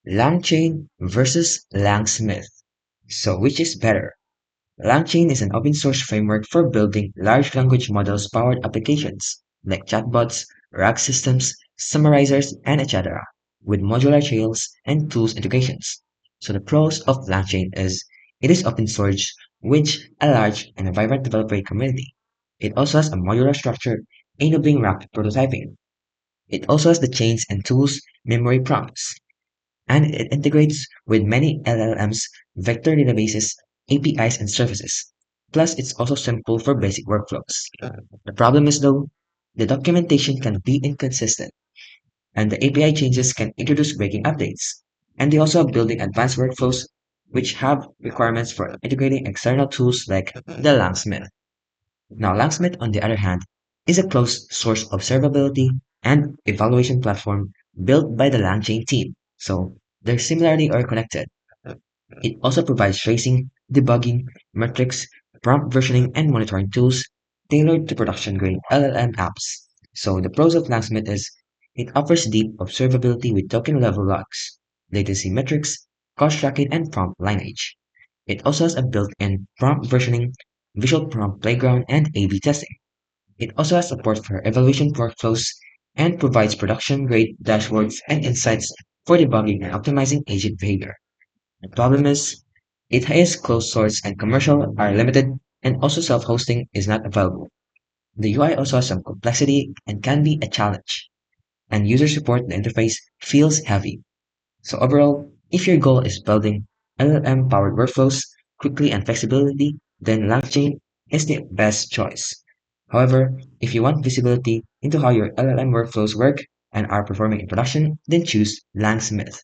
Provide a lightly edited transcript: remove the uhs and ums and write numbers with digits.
LangChain versus LangSmith. So which is better? LangChain is an open source framework for building large language models powered applications like chatbots, RAG systems, summarizers, and etc. with modular trails and tools integrations. So the pros of LangChain is it is open source with a large and vibrant developer community. It also has a modular structure enabling rapid prototyping. It also has the chains and tools memory prompts, and it integrates with many LLMs, vector databases, APIs, and services. Plus, it's also simple for basic workflows. The problem is though, the documentation can be inconsistent, and the API changes can introduce breaking updates. And they also have building advanced workflows which have requirements for integrating external tools like the LangSmith. Now, LangSmith, on the other hand, is a closed source observability and evaluation platform built by the LangChain team, so they're similarly or connected. It also provides tracing, debugging, metrics, prompt versioning, and monitoring tools tailored to production-grade LLM apps. So the pros of LangSmith is it offers deep observability with token-level logs, latency metrics, cost tracking, and prompt lineage. It also has a built-in prompt versioning, visual prompt playground, and A/B testing. It also has support for evaluation workflows and provides production-grade dashboards and insights for debugging and optimizing agent behavior. The problem is, it is closed source and commercial are limited, and also self-hosting is not available. The UI also has some complexity and can be a challenge, and user support in the interface feels heavy. So overall, if your goal is building LLM-powered workflows quickly and flexibility, then LangChain is the best choice. However, if you want visibility into how your LLM workflows work and are performing in production, then choose LangSmith.